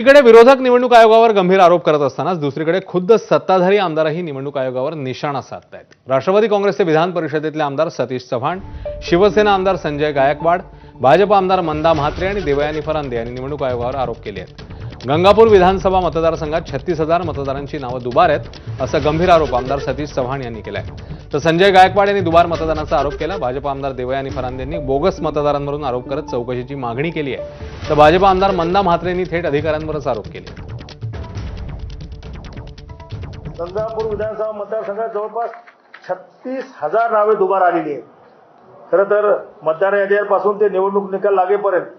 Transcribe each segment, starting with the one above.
एकीकडे विरोधक निवडणूक आयोगावर गंभीर आरोप करत असतानाच दुसरीकडे खुद्द सत्ताधारी आमदारही निवडणूक आयोगावर निशाणा साधतायत। राष्ट्रवादी काँग्रेसचे विधान परिषदेतले आमदार सतीश चव्हाण, शिवसेना आमदार संजय गायकवाड, भाजप आमदार मंदा म्हात्रे आणि देवयानी फरांदे यांनी निवडणूक आयोगावर आरोप केले आहेत। गंगापूर विधानसभा मतदारसंघात 36,000 मतदारांची नावं दुबार आहेत, असा गंभीर आरोप आमदार सतीश चव्हाण यांनी केलाय। तर संजय गायकवाड यांनी दुबार मतदानाचा आरोप केला। भाजप आमदार देवयानी फरांदेंनी बोगस मतदारांवरून आरोप करत चौकशीची मागणी केली आहे। तर भाजप आमदार मंदा म्हात्रेंनी थेट अधिकाऱ्यांवरच आरोप केले। गंगापूर विधानसभा मतदारसंघात जवळपास 36,000 नावे दुबार आलेली आहेत। खरं तर मतदार यादीपासून ते निवडणूक निकाल लागेपर्यंत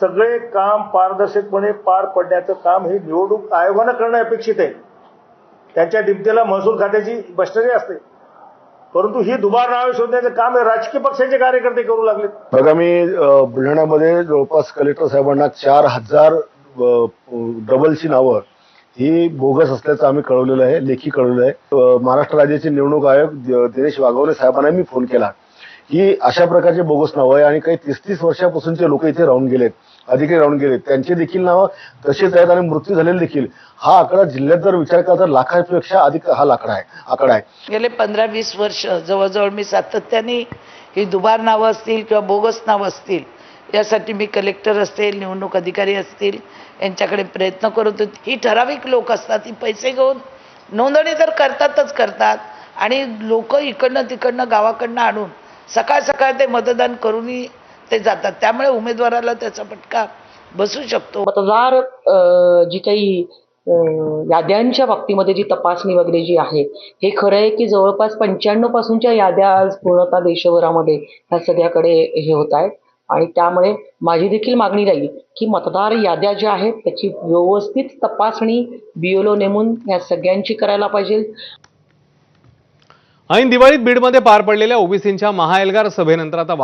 सगळे काम पारदर्शकपणे पार पडण्याचं काम हे निवडणूक आयोगानं करणं अपेक्षित आहे। त्यांच्या डिप्टीला महसूल खात्याची मशिनरी असते, परंतु ही दुबार नावे शोधण्याचं काम हे राजकीय पक्षाचे कार्यकर्ते करू लागलेत। बघा, मी बुलढाण्यामध्ये जवळपास कलेक्टर साहेबांना 4,000 डबलची नावं ही बोगस असल्याचं आम्ही कळवलेलं आहे, लेखी कळवलेलं आहे। महाराष्ट्र राज्याचे निवडणूक आयोग दिनेश वाघवणे साहेबांना मी फोन केला की अशा प्रकारचे बोगस नावं आहे आणि काही 30-30 वर्षापासूनचे लोक इथे राहून गेलेत, अधिकारी राहून गेलेत, त्यांचे देखील नावं तसेच आहेत आणि मृत्यू झालेले देखील। हा आकडा जिल्ह्यात जर विचार केला तर लाखापेक्षा अधिक हा आकडा आहे। गेले 15-20 वर्ष जवळजवळ मी सातत्याने ही दुबार नावं असतील किंवा बोगस नावं असतील यासाठी मी कलेक्टर असतील, निवडणूक अधिकारी असतील यांच्याकडे प्रयत्न करत होते। ही ठराविक लोक असतात, ही पैसे घेऊन नोंदणी तर करतात आणि लोक इकडनं तिकडनं गावाकडनं आणून सकाळ सकाळ ते मतदान करूनही ते जातात, त्यामुळे उमेदवाराला त्याचा फटका बसू शकतो। मतदार जी काही याद्यांच्या बाबतीमध्ये जी तपासणी वगैरे जी आहे, हे खरं आहे की जवळपास 95 पासूनच्या याद्या आज पूर्णतः देशभरामध्ये ह्या सगळ्याकडे हे होत आहेत आणि त्यामुळे माझी देखील मागणी राहील की मतदार याद्या ज्या आहेत त्याची व्यवस्थित तपासणी BLO नेमून या सगळ्यांची करायला पाहिजे। ऐन दिवाळीत बीडमध्ये पार पडलेल्या ओबीसींच्या महाएल्गार सभेनंतर आता